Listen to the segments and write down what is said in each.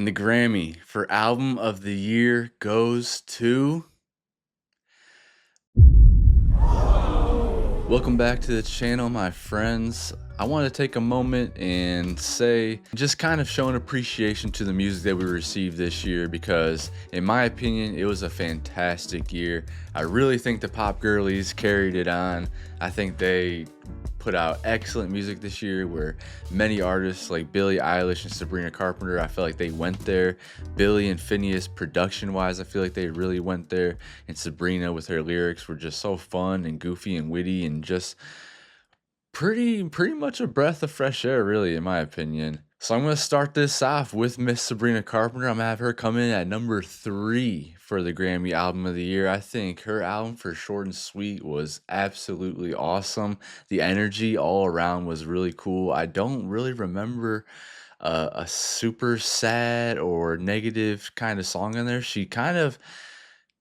And the Grammy for Album of the Year goes to... Welcome back to the channel, my friends. I want to take a moment and say, just kind of showing appreciation to the music that we received this year, because in my opinion, it was a fantastic year. I really think the Pop Girlies carried it on. I think they put out excellent music this year, where many artists like Billie Eilish and Sabrina Carpenter, I feel like they went there. Billie and Phineas, production wise, I feel like they really went there. And Sabrina with her lyrics were just so fun and goofy and witty and just pretty much a breath of fresh air, really, in my opinion. So I'm going to start this off with Miss Sabrina Carpenter. I'm going to have her come in at number 3 for the Grammy Album of the Year. I think her album for Short and Sweet was absolutely awesome. The energy all around was really cool. I don't really remember a super sad or negative kind of song in there. She kind of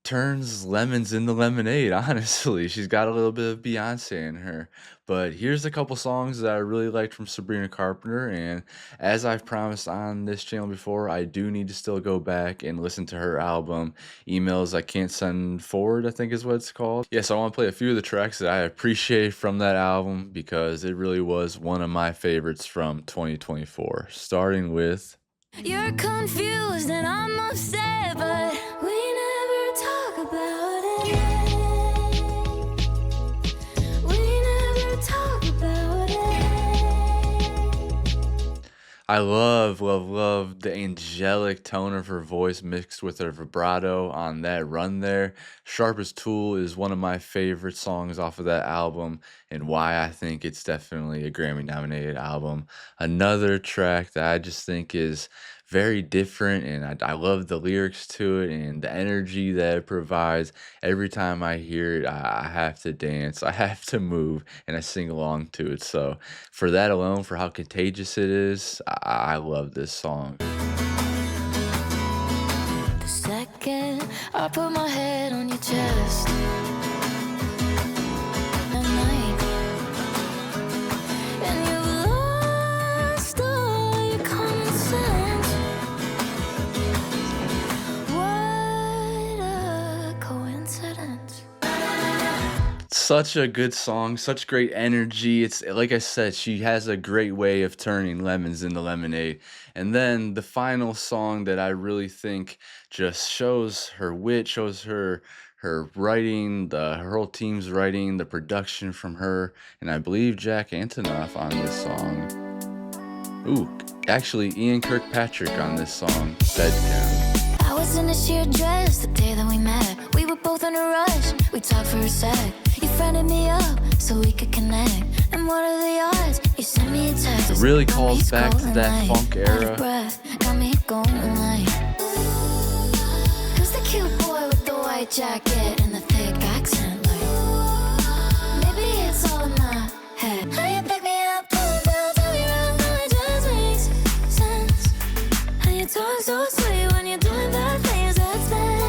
turns lemons into lemonade, honestly. She's got a little bit of Beyonce in her. But here's a couple songs that I really liked from Sabrina Carpenter, and as I've promised on this channel before, I do need to still go back and listen to her album, Emails I Can't Send Forward, I think is what it's called. Yes, I want to play a few of the tracks that I appreciate from that album, because it really was one of my favorites from 2024, starting with... You're confused and I'm upset, but we never talk about it. We never talk about it. I love the angelic tone of her voice mixed with her vibrato on that run there. Sharpest Tool is one of my favorite songs off of that album, and why I think it's definitely a Grammy nominated album. Another track that I just think is very different, and I love the lyrics to it and the energy that it provides. Every time I hear it, I have to dance, I have to move, and I sing along to it. So for that alone, for how contagious it is, I love this song. The second I put my head on your chest at night, and you lost all your common sense. What a coincidence. Such a good song, such great energy. It's like I said, she has a great way of turning lemons into lemonade. And then the final song that I really think just shows her wit, shows her writing, her whole team's writing, the production from her, and I believe Jack Antonoff on this song. Ooh, actually Ian Kirkpatrick on this song, Bedtown. I was in a sheer dress the day that we met. We were both in a rush, we talked for a sec. You friended me up so we could connect. And what are the odds? You sent me a text. It really calls back to that funk era. Got me going like, who's the cute boy with the white jacket and the thick accent? Like, maybe it's all in my head. How you pick me up, pull me down, tell me around, no, it just makes sense. How you talk so sweet when you're doing bad things, that's bad.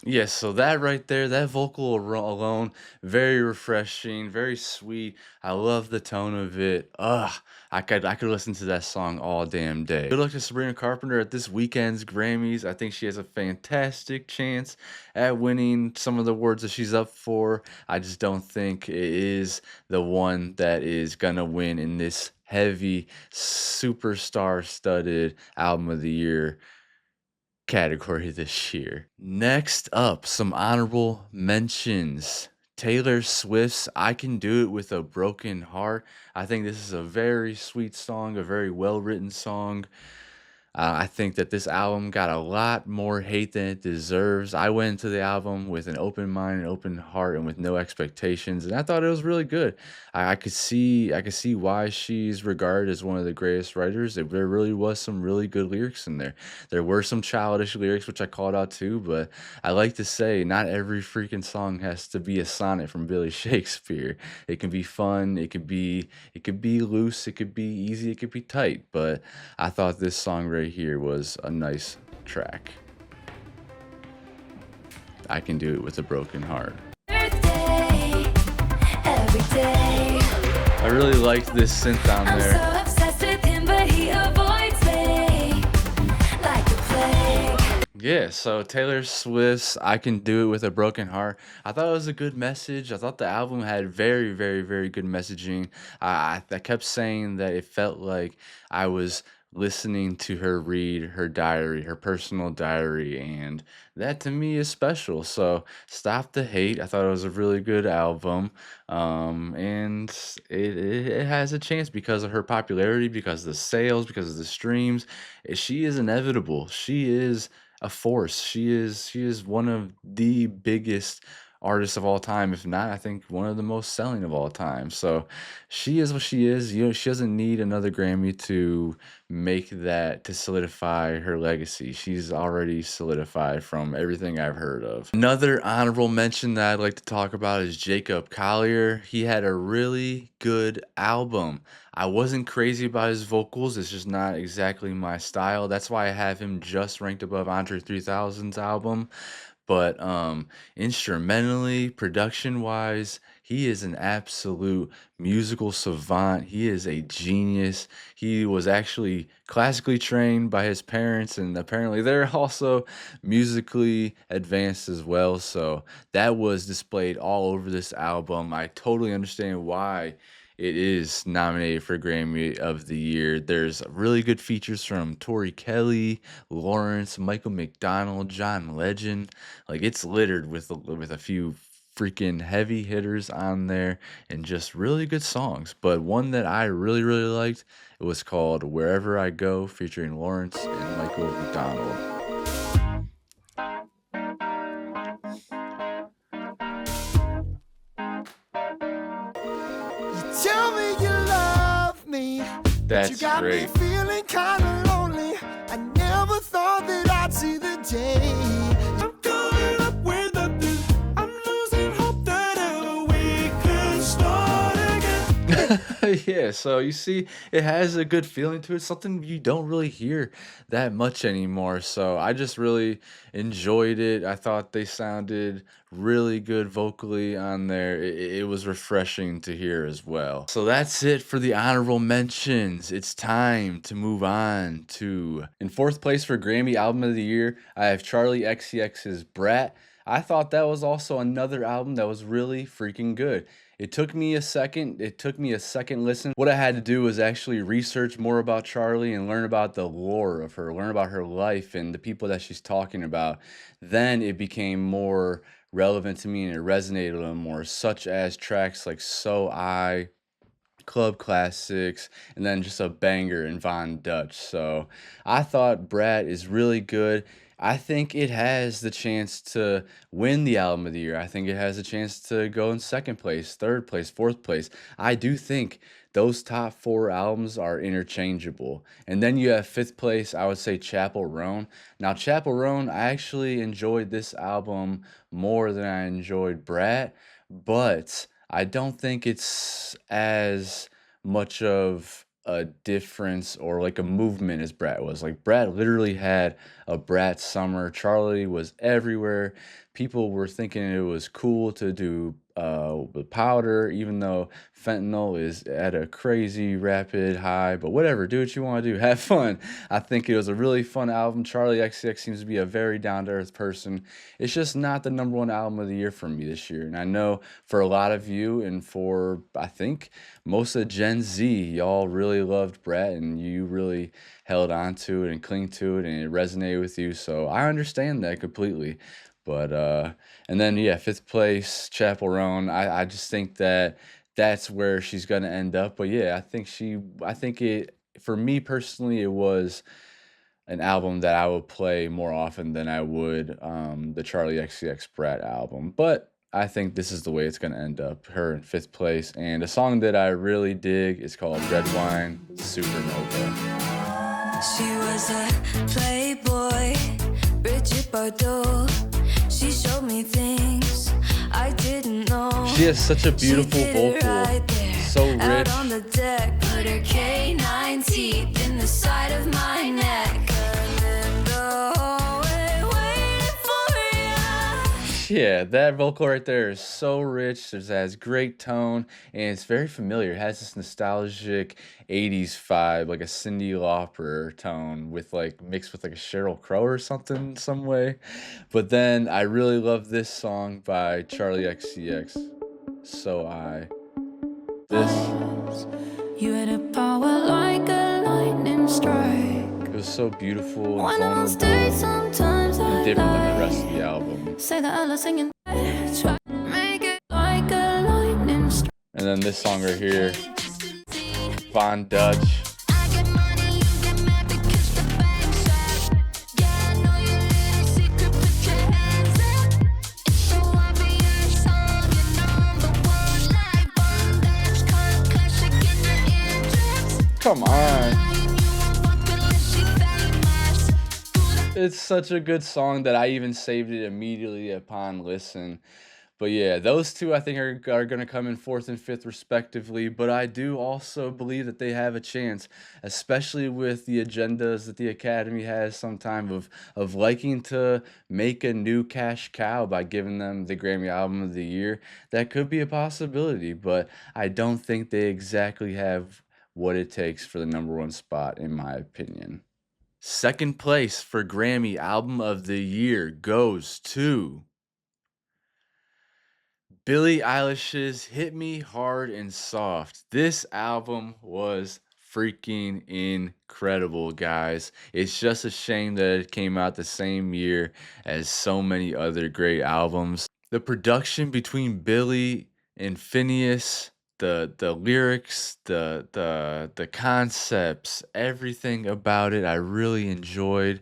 Yes, so that right there, that vocal alone, very refreshing, very sweet. I love the tone of it. I could listen to that song all damn day. Good luck to Sabrina Carpenter at this weekend's Grammys. I think she has a fantastic chance at winning some of the awards that she's up for. I just don't think it is the one that is gonna win in this heavy, superstar-studded Album of the Year category this year. Next up, some honorable mentions. Taylor Swift's I Can Do It With a Broken Heart. I think this is a very sweet song, a very well-written song. I think that this album got a lot more hate than it deserves. I went into the album with an open mind, an open heart, and with no expectations, and I thought it was really good. I could see why she's regarded as one of the greatest writers. There really was some really good lyrics in there. There were some childish lyrics, which I called out too, but I like to say not every freaking song has to be a sonnet from Billy Shakespeare. It can be fun, it could be loose, it could be easy, it could be tight, but I thought this song right here was a nice track. I Can Do It With a Broken Heart. Every day. I really liked this synth down I'm there. so obsessed with him, but he avoids me. Yeah, so Taylor Swift's I Can Do It With a Broken Heart. I thought it was a good message. I thought the album had very, very, very good messaging. I kept saying that it felt like I was listening to her read her diary, her personal diary, and that to me is special. So stop the hate. I thought it was a really good album. And it has a chance because of her popularity, because of the sales, because of the streams. She is inevitable. She is a force. She is one of the biggest artists of all time, if not, I think one of the most selling of all time. So she is what she is. You know, she doesn't need another Grammy to make that to solidify her legacy. She's already solidified from everything I've heard of. Another honorable mention that I'd like to talk about is Jacob Collier. He had a really good album. I wasn't crazy about his vocals. It's just not exactly my style. That's why I have him just ranked above Andre 3000's album. But instrumentally, production wise, he is an absolute musical savant. He is a genius. He was actually classically trained by his parents, and apparently they're also musically advanced as well. So that was displayed all over this album. I totally understand why it is nominated for Grammy of the Year. There's really good features from Tori Kelly, Lawrence, Michael McDonald, John Legend. Like it's littered with a few freaking heavy hitters on there and just really good songs. But one that I really really liked, it was called Wherever I Go, featuring Lawrence and Michael McDonald. Tell me you love me. But you That's got great. me feeling kinda lonely. I never thought that I'd see the day. I'm caught up with others. I'm losing hope that ever we could start again. Yeah, so you see, it has a good feeling to it, something you don't really hear that much anymore. So I just really enjoyed it. I thought they sounded really good vocally on there. It was refreshing to hear as well. So that's it for the honorable mentions. It's time to move on to in fourth place for Grammy Album of the Year. I have Charlie XCX's Brat. I thought that was also another album that was really freaking good. It took me a second. It took me a second listen. What I had to do was actually research more about Charlie and learn about the lore of her, learn about her life and the people that she's talking about. Then it became more relevant to me and it resonated a little more, such as tracks like So I, Club Classics, and then just a banger in Von Dutch. So I thought Brat is really good. I think it has the chance to win the album of the year. I think it has a chance to go in second place, third place, fourth place. I do think those top four albums are interchangeable. And then you have fifth place, I would say Chappell Roan. Now, Chappell Roan, I actually enjoyed this album more than I enjoyed Brat, but I don't think it's as much of a difference or like a movement as Brat was. Like Brat literally had a Brat summer. Charlie was everywhere. People were thinking it was cool to do the powder, even though fentanyl is at a crazy rapid high. But whatever, do what you want to do, have fun. I think it was a really fun album. Charlie XCX seems to be a very down to earth person. It's just not the number one album of the year for me this year. And I know for a lot of you and for I think most of Gen Z, y'all really loved Brat and you really held on to it and cling to it and it resonated with you. So I understand that completely. But and then yeah, fifth place, Chappell Roan. I just think that that's where she's gonna end up. But yeah, I think it for me personally, it was an album that I would play more often than I would the Charlie XCX Brat album. But I think this is the way it's gonna end up. Her in fifth place, and a song that I really dig is called Red Wine Supernova. She was a playboy, Bridget Bardot. She showed me things I didn't know. She has such a beautiful She did it vocal, right there, so rich. out on the deck, put her canine teeth in the side of my neck. I'm in the hallway waiting for ya. Yeah, that vocal right there is so rich. It has great tone and it's very familiar. It has this nostalgic 80s vibe, like a Cyndi Lauper tone with like mixed with like a Sheryl Crow or something some way. But then I really love this song by Charlie XCX. So I this You had a power like a lightning strike. it was so beautiful and One of those vulnerable days sometimes and I different than the lie. rest of the album. Say that I love singing. Try to make it like a lightning strike. And then this song right here, Von Dutch. I get money, you get mad because the bank's up. Yeah, I know your little secret, put your hands up. It's so obvious on your number one like bondage, kind of classic in your eardrums. Come on. It's such a good song that I even saved it immediately upon listen. But yeah, those two I think are going to come in fourth and fifth respectively. But I do also believe that they have a chance, especially with the agendas that the Academy has sometime of liking to make a new cash cow by giving them the Grammy Album of the Year. That could be a possibility, but I don't think they exactly have what it takes for the number one spot, in my opinion. Second place for Grammy Album of the Year goes to Billie Eilish's Hit Me Hard and Soft. This album was freaking incredible, guys. It's just a shame that it came out the same year as so many other great albums. The production between Billie and Phineas, the lyrics, the concepts, everything about it I really enjoyed.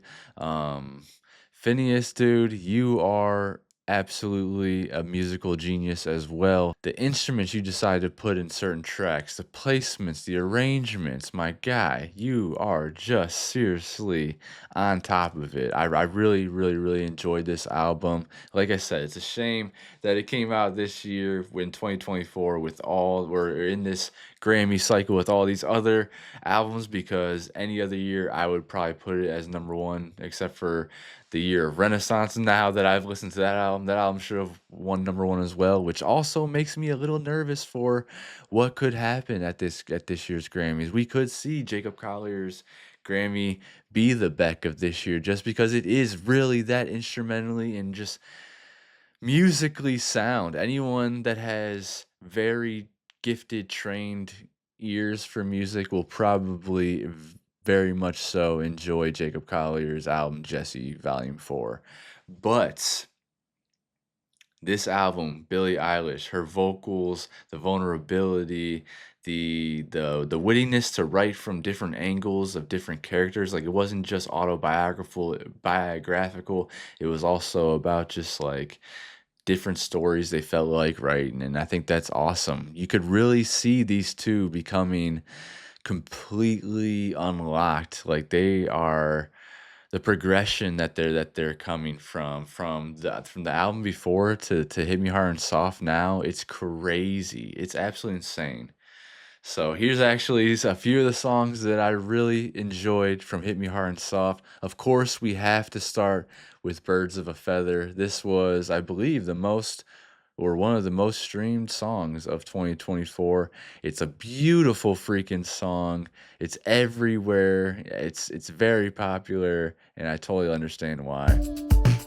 Phineas, dude, you are absolutely a musical genius as well. The instruments you decide to put in certain tracks, the placements, the arrangements, my guy, you are just seriously on top of it. I really enjoyed this album. Like I said, it's a shame that it came out this year in 2024 with all, we're in this Grammy cycle with all these other albums, because any other year I would probably put it as number one, except for the year of Renaissance. Now that I've listened to that album should have won number one as well, which also makes me a little nervous for what could happen at this year's Grammys. We could see Jacob Collier's Grammy be the Beck of this year, just because it is really that instrumentally and just musically sound. Anyone that has very gifted, trained ears for music will probably very much so enjoy Jacob Collier's album Jesse Volume 4. But this album, Billie Eilish, her vocals, the vulnerability, the wittiness to write from different angles of different characters, like it wasn't just biographical, it was also about just like different stories they felt like writing, and I think that's awesome. You could really see these two becoming completely unlocked. Like they are the progression that they're coming from the album before to Hit Me Hard and Soft now. It's crazy. It's absolutely insane. So here's actually a few of the songs that I really enjoyed from Hit Me Hard and Soft. Of course, we have to start with Birds of a Feather. This was, I believe, one of the most streamed songs of 2024. It's a beautiful freaking song. It's everywhere. It's very popular, and I totally understand why.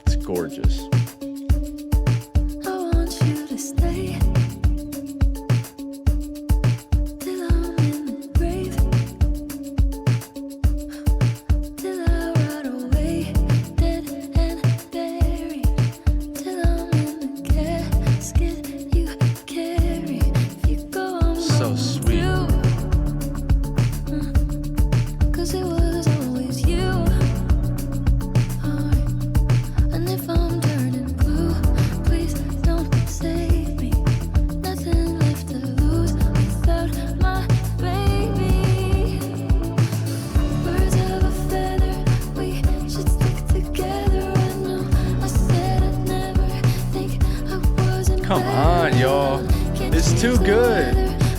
It's gorgeous. I want you to stay till I'm in the grave, till I rot away, dead and buried, till I'm in the casket you carry. If you go, I'm So sweet. cause it was always you. And if I'm turning blue, please don't save me. Nothing left to lose without my baby. Birds of a feather, we should stick together. I know I said I'd never think I wasn't Come on, y'all. It's too good.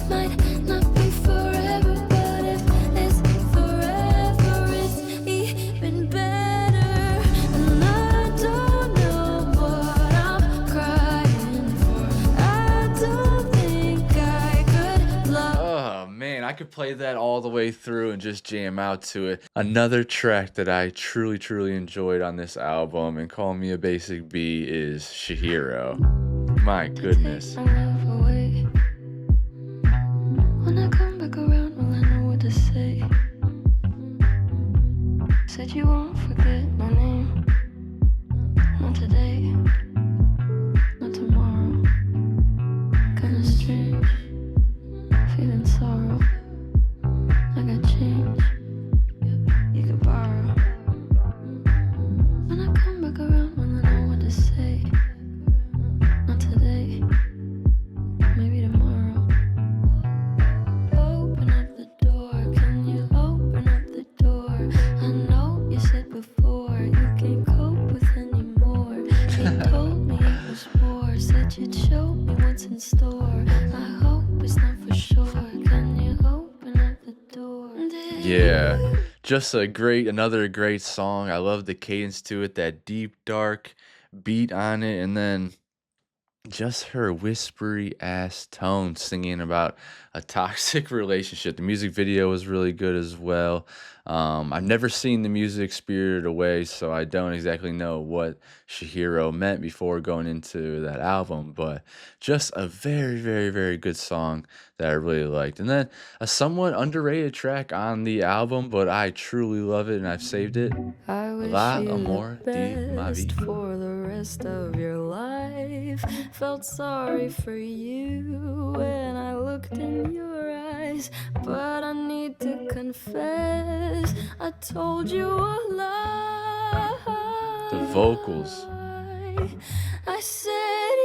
Might not be forever, but if it's forever, it's even better. And I don't know what I'm play that all the way through and just jam out to it. Another track that I truly, truly enjoyed on this album, and Call Me a Basic B, is Shihiro. My goodness. My love away. When I come back around, will I know what to say? Said you won't forget my name. Not today, not tomorrow. Kinda strange, feeling sorrow. I got change, you could borrow. When I come back around, will I know what to say? Not today, maybe tomorrow. Open up the door, can you open up the door? I know you said before you can't cope with anymore. You told me it was war, said you'd show me what's in store. I hope it's not for sure. Can you open up the door? Yeah, just another great song. I love the cadence to it, that deep, dark beat on it, and then just her whispery ass tone singing about a toxic relationship. The music video was really good as well. I've never seen the music Spirited Away, so I don't exactly know what Shihiro meant before going into that album, but just a very, very, very good song that I really liked. And then a somewhat underrated track on the album, but I truly love it and I've saved it. I wish La you Amor the di Ma best Vie. for the rest of your life. Felt sorry for you when I looked in your eyes, but I need to confess, I told you a lie. The vocals. I said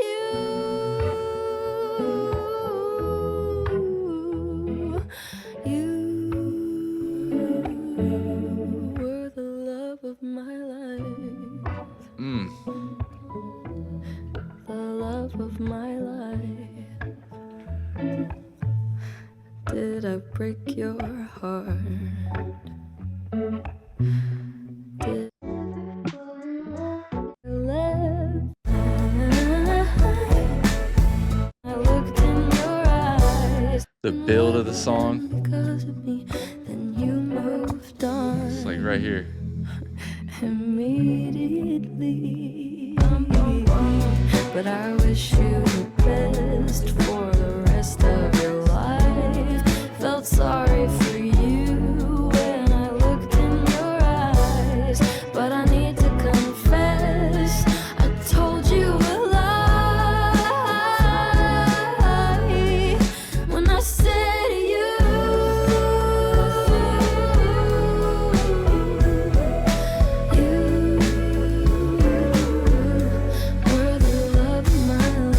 you were the love of my life. The love of my life. Did I break your heart? Did I left? I looked in your eyes. The build of the song, Because of me, then you moved on. it's like right here. Immediately. But I wish you the best for the rest of your life. Felt sorry for you when I looked in your eyes, but I need to confess, I told you a lie when I said you were the love of my life.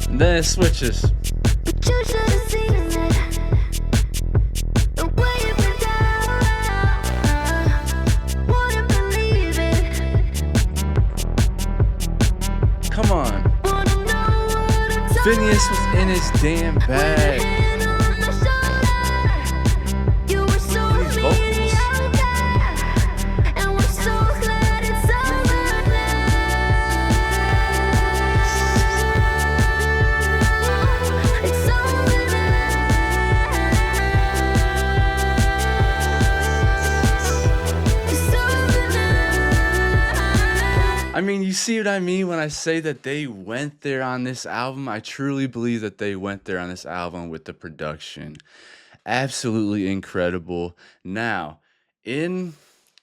And then it switches. But you should have seen it, the way you went down. Wouldn't believe it. Come on. Wanna know what I'm talking Phineas was in his damn bag. Hand on my shoulder. You were so These vocals. and we're so glad it's over now. It's over now. It's over now. I mean, you see what I mean when I say that they went there on this album? I truly believe that they went there on this album with the production. Absolutely incredible. Now, in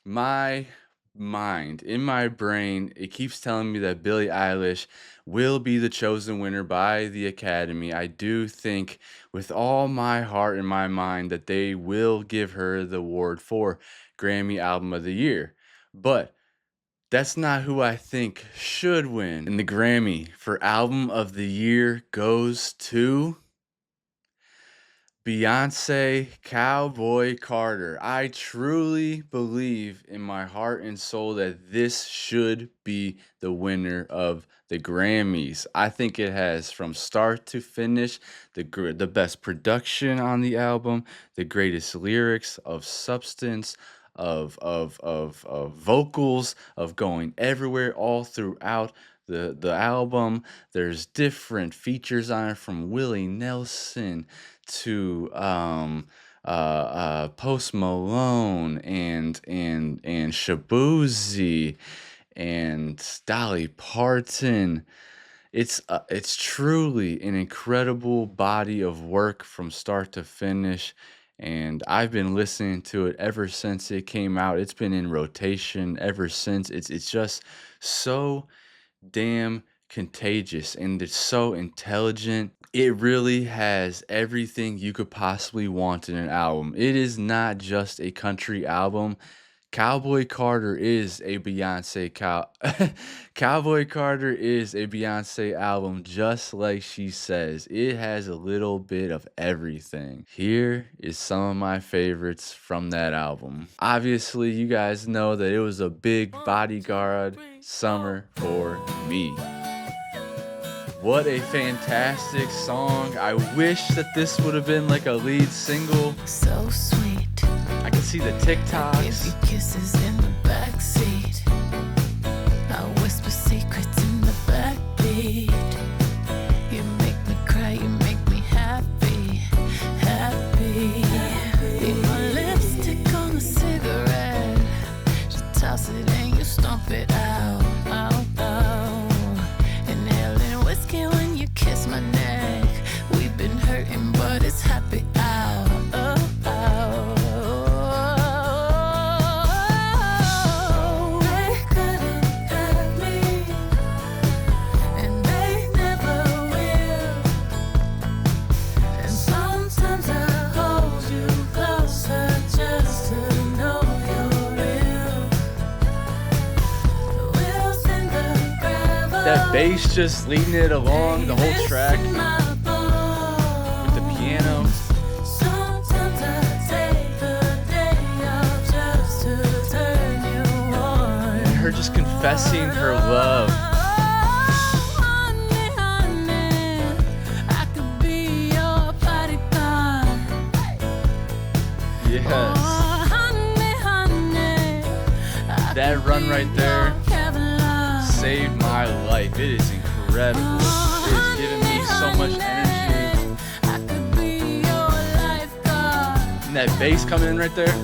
my mind, in my brain, it keeps telling me that Billie Eilish will be the chosen winner by the Academy. I do think with all my heart and my mind that they will give her the award for Grammy Album of the Year. But that's not who I think should win. And the Grammy for Album of the Year goes to Beyonce Cowboy Carter. I truly believe in my heart and soul that this should be the winner of the Grammys. I think it has from start to finish the best production on the album, the greatest lyrics of substance, of vocals, of going everywhere all throughout the album. There's different features on it, from Willie Nelson to Post Malone and Shabuzi and Dolly Parton. It's truly an incredible body of work from start to finish, and I've been listening to it ever since it came out. It's been in rotation ever since. It's just so damn contagious, and it's so intelligent. It really has everything you could possibly want in an album. It is not just a country album. Cowboy Carter is a Cowboy Carter is a Beyonce album, just like she says. It has a little bit of everything. Here is some of my favorites from that album. Obviously, you guys know that it was a big Bodyguard summer for me. What a fantastic song. I wish that this would have been like a lead single. So sweet. I can see the TikToks. Give you kisses in the backseat. I whisper secrets in the backbeat. You make me cry, you make me happy, happy. Leave my lipstick on a cigarette. Just toss it and you stomp it out, out, out. Inhaling whiskey when you kiss my neck. We've been hurting, but it's happy out, oh, out. That bass just leading it along the whole track with the piano. And her just confessing her love. Yes. That run right there saved my life. It is incredible. It is giving me so much energy. And that bass coming in right there.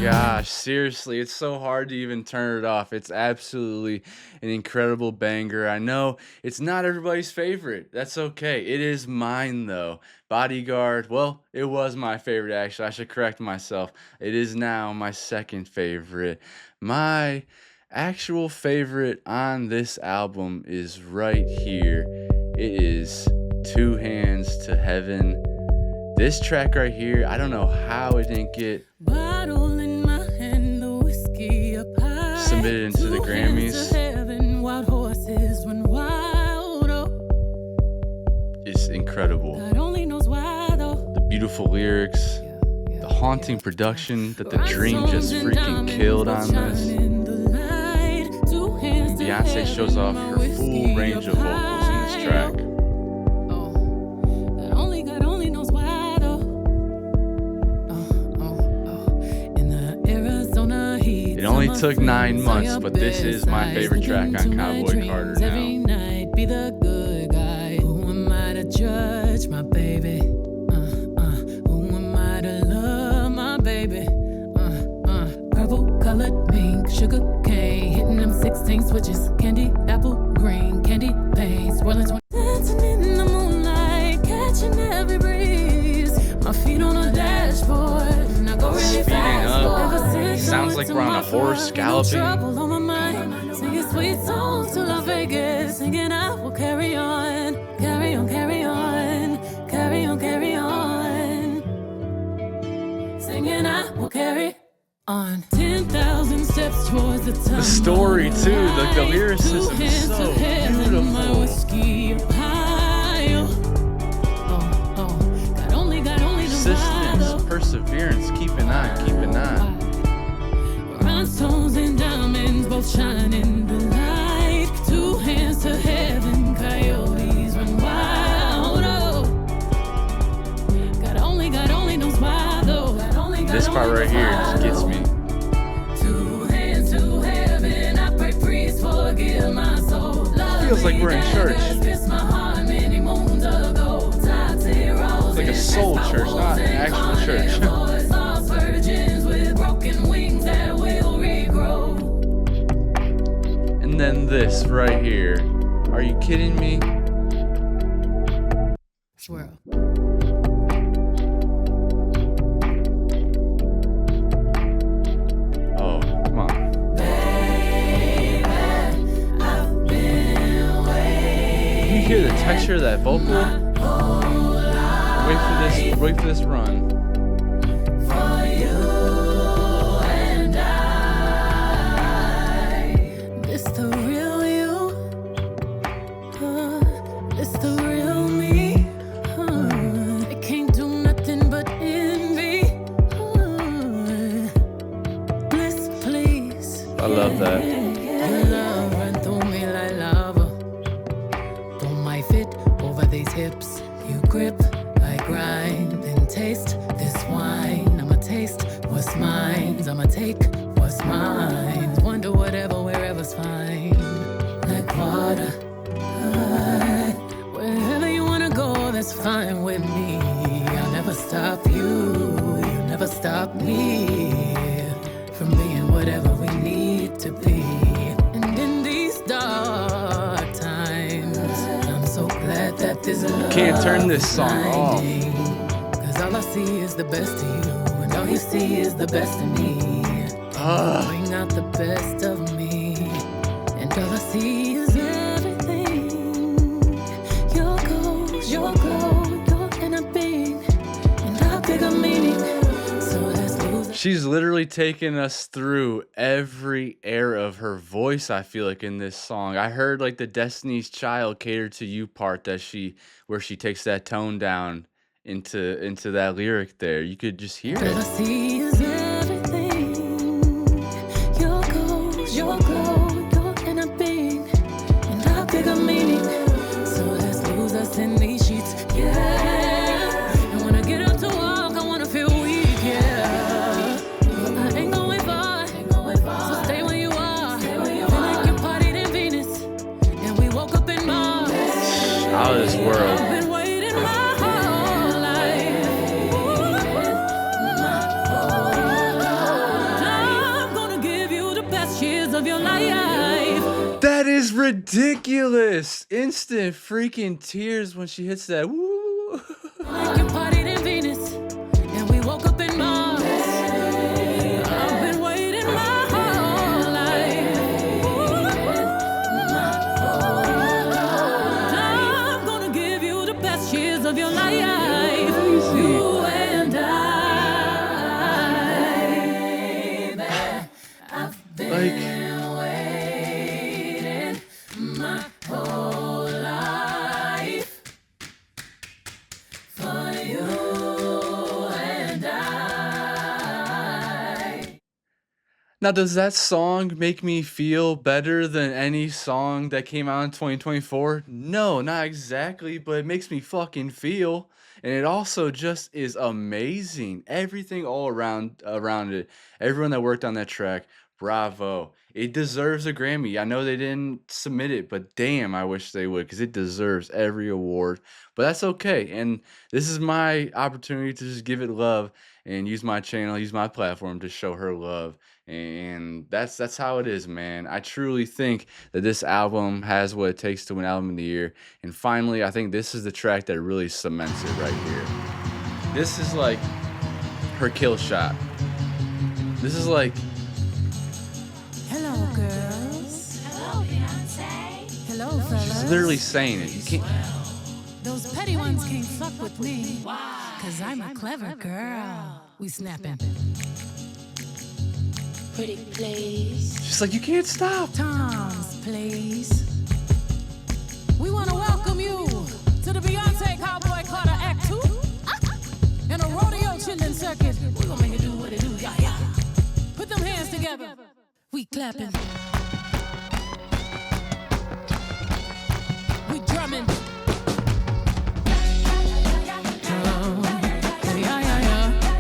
Gosh, seriously, it's so hard to even turn it off. It's absolutely an incredible banger. I know it's not everybody's favorite. That's okay. It is mine, though. Bodyguard, well, it was my favorite, actually. I should correct myself. It is now my second favorite. My actual favorite on this album is right here. It is Two Hands to Heaven. This track right here, I don't know how it didn't get submitted into the Grammys. It's incredible. The beautiful lyrics, the haunting production that the Dream just freaking killed on this. Beyonce shows off her full range of vocals in this track. It only took 9 months, but this is my favorite track on Cowboy Carter now. Be the good guy. Who am I to judge my baby? Who am I to love my baby? Purple colored pink, sugar cane, hitting them 16 switches, candy, apple, green, candy, paint, swirling, dancing in the moonlight, catching every breeze. My feet on the dashboard, and I go really fast. Sounds like we're on a horse galloping. Singing sweet songs till I Vegas, singing I will carry on, carry on, carry on, carry on, carry on. Singing I will carry on. 10,000 steps towards the top. The story too, the lyricism is so beautiful. Persistence, perseverance, keeping on, keeping on. Rhinestones and diamonds. This part right here just gets me. Feels like we're in church. It's like a soul church, not an actual church. And then this right here. Are you kidding me? Swirl. Oh, come on. You hear the texture of that vocal? Wait for this run. This the real you. This the real me. I can't do nothing but envy. Bliss, please. I love that. Your love run through me like lava. Throw my fit over these hips. You grip, I grind, then taste this wine. I'ma taste what's mine. I'ma take what's mine. Wonder whatever, wherever's fine. Like water. Wherever you wanna go, that's fine with me. I'll never stop you. You never stop me from being whatever we need to be. And in these dark times, I'm so glad that this love Can't turn this song off. Cause all I see is the best of you, and all you see is the best of me. Bring out the best of me, and all I see is everything. Your goals, your glow, your inner being, and our bigger meaning. So let's lose. She's literally taken us through every era of her voice, I feel like, in this song. I heard like the Destiny's Child Cater to You part where she takes that tone down into that lyric there. You could just hear All I it. see is everything. Your goals, your glow, your inner being, and our bigger meaning. So let's lose us in these sheets, yeah. And when I get up to walk, I wanna feel weak, yeah. But I ain't going far, so stay where you are. Feel like you partied in Venus, and we woke up in Mars. Out of this world. I've been waiting my whole life. I'm gonna give you the best years of your life. That is ridiculous. Instant freaking tears when she hits that. Woo. Like you partied in Venus, and we woke up in Mars. I've been waiting my whole life. I'm gonna give you the best years of your life. You and I, baby. I've been Like, waiting my whole life for you and I. now does that song make me feel better than any song that came out in 2024? No, not exactly, but it makes me fucking feel. And it also just is amazing. Everything all around it. Everyone that worked on that track, bravo. It deserves a Grammy. I know they didn't submit it, but damn, I wish they would, because it deserves every award. But that's okay. And this is my opportunity to just give it love and use my channel, use my platform to show her love. And that's how it is, man. I truly think that this album has what it takes to win Album of the Year. And finally, I think this is the track that really cements it right here. This is like her kill shot. This is like, Hello, girls. Hello, Beyonce. Hello, fellas. she's literally saying it. You can't. Those petty ones can't fuck with me. Cause I'm a clever girl. We snapping. Pretty please. She's like, you can't stop. Tom's place. We want to welcome you to the Beyonce Cowboy Carter Act 2 and a rodeo chillin' circuit. We're gonna make it do what it do, yeah, yeah. Put them hands together. We clapping. We drumming. Yeah, yeah, yeah.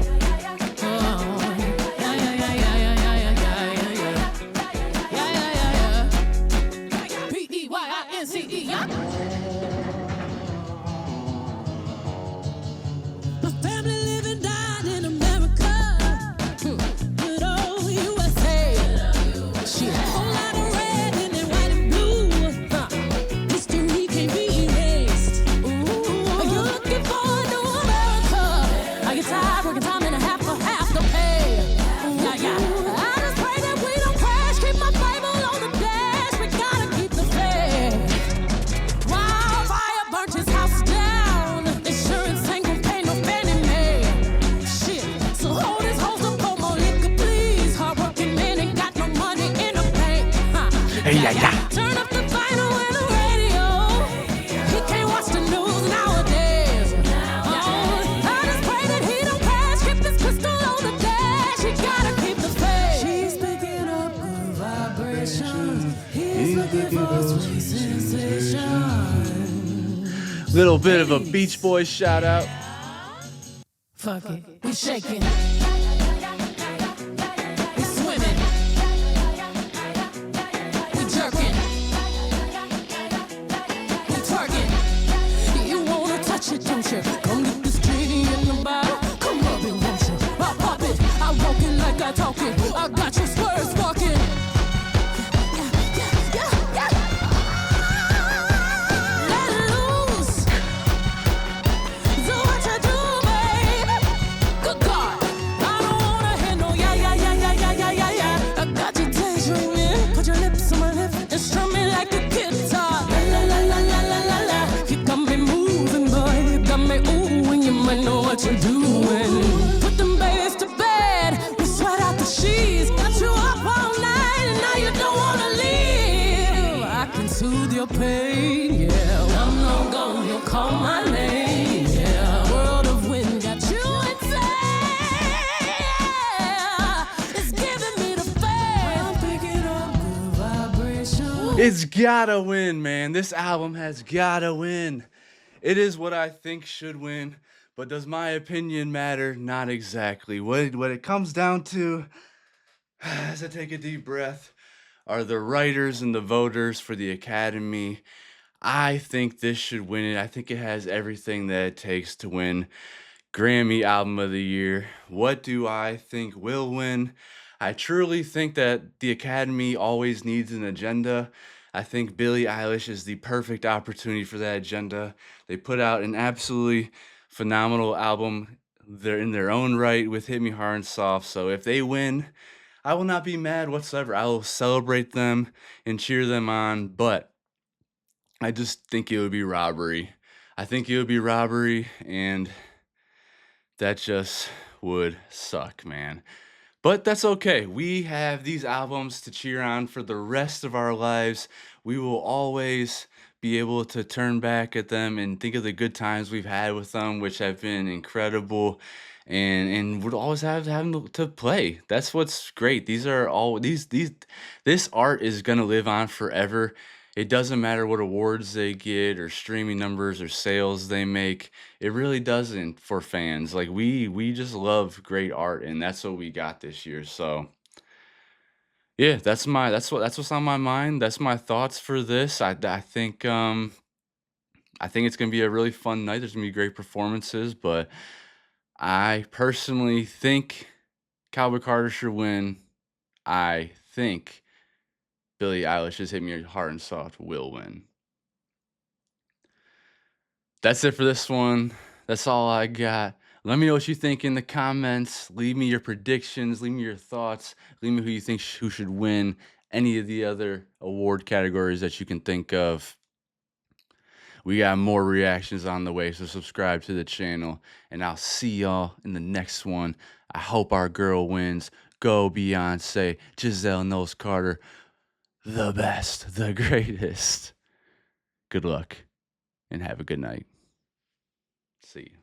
yeah. Turn up the vinyl and the radio. He can't watch the news nowadays. Oh, I just pray that he don't crash. Keep his pistol on the dash. He gotta keep the faith. She's picking up good vibrations. He's looking for sweet sensation. Little bit of a Beach Boys shout out. Fuck it, we shaking. We swimming. We jerking. We twerking. You wanna touch it, don't you? Come get this genie in the bottle. Come rub it, won't you? I pop it. I walk it like I talk it. I got your spurs walking. Let loose. Do what you do, baby. Good God. I don't wanna hear no yeah. I got you daydreaming. Put your lips on my lip and strum me like a guitar. La la la la la la la. You got me moving, boy. You got me ooh, and you might know what you're doing. Put them babies to bed. We sweat out the sheets. Got you up all night and now you don't wanna leave. I can soothe your pain, yeah. I'm not gone, you'll call my name, yeah. World of wind got you insane. It's giving me the faith. I'm picking up good vibration. It's gotta win, man. This album has gotta win. It is what I think should win, but does my opinion matter? Not exactly. What it comes down to, as I take a deep breath, are the writers and the voters for the Academy. I think this should win it. I think it has everything that it takes to win Grammy Album of the Year. What do I think will win? I truly think that the Academy always needs an agenda. I think Billie Eilish is the perfect opportunity for that agenda. They put out an absolutely phenomenal album. They're in their own right with Hit Me Hard and Soft. So if they win, I will not be mad whatsoever. I will celebrate them and cheer them on. But I just think it would be robbery. I think it would be robbery, and that just would suck, man. But that's okay. We have these albums to cheer on for the rest of our lives. We will always be able to turn back at them and think of the good times we've had with them, which have been incredible, and would always have them to play. That's what's great. These are all this art is gonna live on forever. It doesn't matter what awards they get or streaming numbers or sales they make. It really doesn't for fans. Like we just love great art, and that's what we got this year. So yeah, that's what's on my mind. That's my thoughts for this. I think it's gonna be a really fun night. There's gonna be great performances, but I personally think Cowboy Carter should win. I think Billie Eilish's Hit Me Hard and Soft will win. That's it for this one. That's all I got. Let me know what you think in the comments. Leave me your predictions. Leave me your thoughts. Leave me who you think who should win any of the other award categories that you can think of. We got more reactions on the way, so subscribe to the channel, and I'll see y'all in the next one. I hope our girl wins. Go Beyonce, Giselle Knowles Carter, the best, the greatest. Good luck, and have a good night. See you.